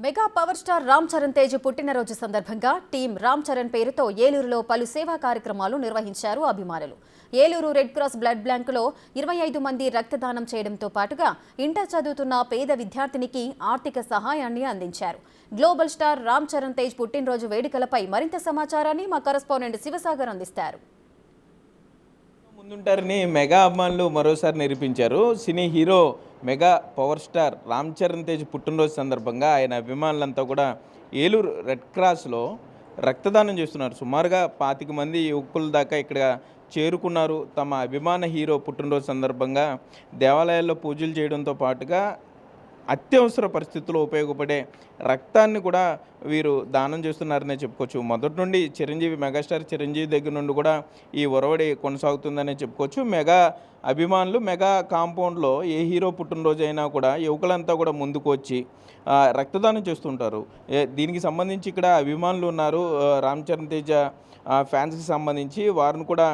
Mega power star Ram Charan Tej పుట్టినరోజు సందర్భంగా team Ram Charan పేరుతో ఏలూరులో పలు సేవా కార్యక్రమాలు నిర్వహించారు అభిమానులు. ఏలూరు రెడ్ క్రాస్ బ్లడ్ బ్యాంకులో 25 మంది రక్తదానం చేయడంతో పాటుగా ఇంటర్ చదువుతున్న పేద విద్యార్థినికి ఆర్థిక సహాయాన్ని అందించారు. గ్లోబల్ స్టార్ రామ్ చరణ్ తేజ్ పుట్టినరోజు వేడుకలపై మరింత సమాచారాన్ని మా కరెస్పాండెంట్ శివసాగర్ అందిస్తారు. ముందుంటారని మెగా అభిమానులు మరోసారి నిరూపించారు. Cine hero mega power star Ram Charan Tej పుట్టినరోజు సందర్భంగా ఆయన అభిమానులంతా కూడా ఏలూరు రెడ్ క్రాస్లో రక్తదానం చేస్తున్నారు. సుమారుగా 25 మంది యువకుల దాకా ఇక్కడ చేరుకున్నారు. తమ అభిమాన హీరో పుట్టినరోజు సందర్భంగా దేవాలయాల్లో పూజలు చేయడంతో పాటుగా అత్యవసర పరిస్థితుల్లో ఉపయోగపడే రక్తాన్ని కూడా వీరు దానం చేస్తున్నారనే చెప్పుకోవచ్చు. మొదటి నుండి చిరంజీవి మెగాస్టార్ చిరంజీవి దగ్గర నుండి కూడా ఈ ఒరవడి కొనసాగుతుందనే చెప్పుకోవచ్చు. మెగా అభిమానులు మెగా కాంపౌండ్లో ఏ హీరో పుట్టినరోజు అయినా కూడా యువకులంతా కూడా ముందుకు వచ్చి రక్తదానం చేస్తుంటారు. దీనికి సంబంధించి ఇక్కడ అభిమానులు ఉన్నారు. రామ్ చరణ్ తేజ ఫ్యాన్స్కి సంబంధించి వారిని కూడా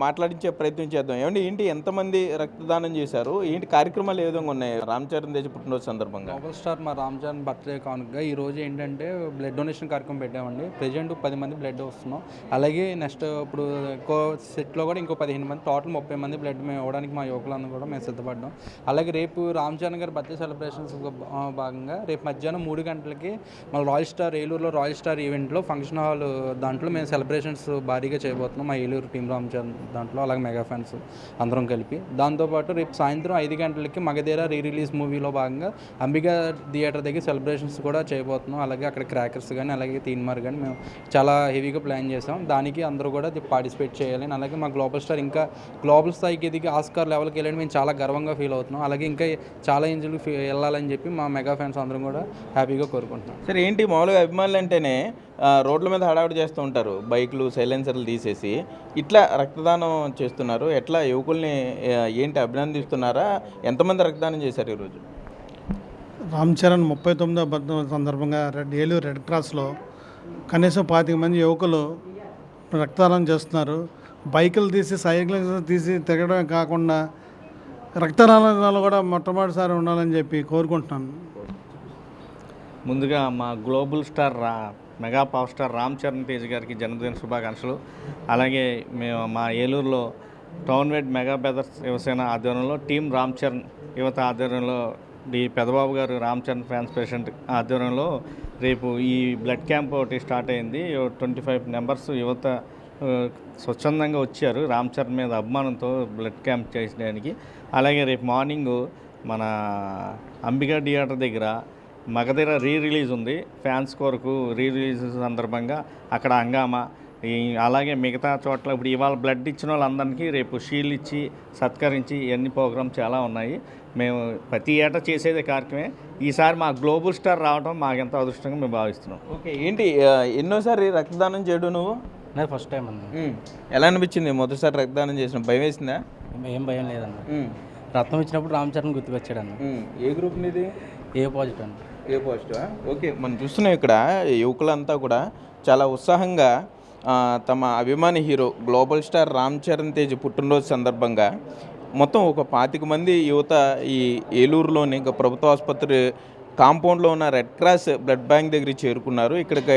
మాట్లాడించే ప్రయత్నం చేద్దాం. ఏంటి ఎంతమంది రక్తదానం చేశారు, ఏంటి కార్యక్రమాలు ఏ విధంగా ఉన్నాయి రామ్ చరణ్ తేజ్ పుట్టినరోజు సందర్భంగా? గ్లోబల్ స్టార్ మా రామ్ చరణ్ బర్త్డే కానుకగా ఈరోజు ఏంటంటే బ్లడ్ డొనేషన్ కార్యక్రమం పెట్టామండి. ప్రజెంట్ 10 మంది బ్లడ్ వస్తున్నాం. అలాగే నెక్స్ట్ ఇప్పుడు ఇంకో సెట్లో కూడా ఇంకో 15 మంది, టోటల్ 30 మంది బ్లడ్ మేము ఇవ్వడానికి మా యువకులందరూ కూడా మేము సిద్ధపడ్డాం. అలాగే రేపు రామ్ చరణ్ గారి బర్త్డే సెలబ్రేషన్స్ భాగంగా రేపు మధ్యాహ్నం 3 గంటలకి మన రాయల్ స్టార్ ఏలూరులో రాయల్ స్టార్ ఈవెంట్లో ఫంక్షన్ హాల్ దాంట్లో మేము సెలబ్రేషన్స్ భారీగా చేయబోతున్నాం. మా ఏలూరు టీం రామ్ చరణ్ దాంట్లో అలాగే మెగా ఫ్యాన్స్ అందరం కలిపి. దాంతోపాటు రేపు సాయంత్రం 5 గంటలకి మగధీర రిలీజ్ మూవీలో భాగంగా అంబికా థియేటర్ దగ్గర సెలబ్రేషన్స్ కూడా చేయబోతున్నాం. అలాగే అక్కడ క్రాకర్స్ కానీ అలాగే తీన్మార్ కానీ మేము చాలా హెవీగా ప్లాన్ చేసాం. దానికి అందరూ కూడా పార్టిసిపేట్ చేయాలని, అలాగే మా గ్లోబల్ స్టార్ ఇంకా గ్లోబల్ స్థాయికి ఎదిగి ఆస్కార్ లెవెల్కి వెళ్ళని మేము చాలా గర్వంగా ఫీల్ అవుతున్నాం. అలాగే ఇంకా చాలా ఇంజులు వెళ్ళాలని చెప్పి మా మెగా ఫ్యాన్స్ అందరం కూడా హ్యాపీగా కోరుకుంటున్నాం. సరే, ఏంటి మామూలుగా అభిమానులు అంటేనే రోడ్ల మీద హడావిడి చేస్తూ ఉంటారు, బైకులు సైలెన్సర్లు తీసేసి. ఇట్లా రక్తదానం చేస్తున్నారు. ఎట్లా యువకుల్ని ఏంటి అభినందిస్తున్నారా? ఎంతమంది రక్తదానం చేశారు ఈరోజు? రామ్ చరణ్ 39వ బర్త్డే సందర్భంగా ఏలూరు రెడ్ క్రాస్లో కనీసం 25 మంది యువకులు రక్తదానం చేస్తున్నారు. బైకులు తీసి సైకిల్ తీసి తిరగడమే కాకుండా రక్తదానాలు కూడా మొట్టమొదటిసారి ఉండాలని చెప్పి కోరుకుంటున్నాను. ముందుగా మా global star mega power star Ram Charan Tej గారికి జన్మదిన శుభాకాంక్షలు. అలాగే మేము మా ఏలూరులో town wide mega brothers Yuvasena ఆధ్వర్యంలో టీం రామ్ చరణ్ యువత ఆధ్వర్యంలో పెదబాబు గారు రామ్ చరణ్ ఫ్యాన్స్ ప్రెసిడెంట్ ఆధ్వర్యంలో రేపు ఈ బ్లడ్ క్యాంప్ ఒకటి స్టార్ట్ అయింది. 25 మెంబర్స్ యువత స్వచ్ఛందంగా వచ్చారు రామ్ చరణ్ మీద అభిమానంతో బ్లడ్ క్యాంప్ చేయడానికి. అలాగే రేపు మార్నింగ్ మన అంబికా థియేటర్ దగ్గర మగధీర రిలీజ్ ఉంది. ఫ్యాన్స్ కొరకు రిలీజ్ సందర్భంగా అక్కడ హంగామా, అలాగే మిగతా చోట్ల ఇప్పుడు ఇవాళ బ్లడ్ ఇచ్చిన వాళ్ళందరికీ రేపు షీల్డ్ ఇచ్చి సత్కరించి ఇవన్నీ ప్రోగ్రామ్ చాలా ఉన్నాయి. మేము ప్రతి ఏటా చేసేదే కార్యక్రమే. ఈసారి మా గ్లోబల్ స్టార్ రావడం మాకెంతో అదృష్టంగా మేము భావిస్తున్నాం. ఓకే, ఏంటి ఎన్నోసారి రక్తదానం చేయడం నువ్వు? నేను ఫస్ట్ టైం అండి. ఎలా అనిపించింది మొదటిసారి రక్తదానం చేసిన? భయం వేసిందా? ఏం భయం లేదన్న. రక్తం ఇచ్చినప్పుడు రామ్ చరణ్ గుర్తుకొచ్చాడన్న. ఏ గ్రూప్ నీది? ఏ పాజిటివ్ అండి. ఏ పాజిటివా? ఓకే, మనం చూస్తున్నాం ఇక్కడ యువకులంతా కూడా చాలా ఉత్సాహంగా తమ అభిమాని hero global star Ram Charan Tej పుట్టినరోజు సందర్భంగా మొత్తం ఒక 25 మంది యువత ఈ ఏలూరులోని ప్రభుత్వ ఆసుపత్రి కాంపౌండ్లో ఉన్న రెడ్ క్రాస్ బ్లడ్ బ్యాంక్ దగ్గరికి చేరుకున్నారు. ఇక్కడికి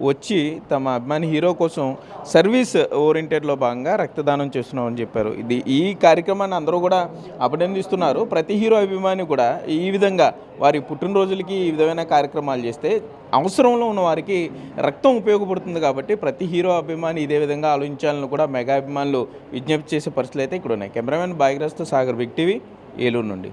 వచ్చి తమ అభిమాని హీరో కోసం సర్వీస్ ఓరియంటెడ్లో భాగంగా రక్తదానం చేస్తున్నామని చెప్పారు. ఈ కార్యక్రమాన్ని అందరూ కూడా అభినందిస్తున్నారు. ప్రతి హీరో అభిమాని కూడా ఈ విధంగా వారి పుట్టినరోజులకి ఈ విధమైన కార్యక్రమాలు చేస్తే అవసరంలో ఉన్న వారికి రక్తం ఉపయోగపడుతుంది. కాబట్టి ప్రతి హీరో అభిమాని ఇదే విధంగా ఆలోచించాలని కూడా మెగా అభిమానులు విజ్ఞప్తి చేసే పరిస్థితులు అయితే ఇక్కడ ఉన్నాయి. కెమెరామెన్ భాగ్యరాజ్తో సాగర్, బిగ్ టీవీ, ఏలూరు నుండి.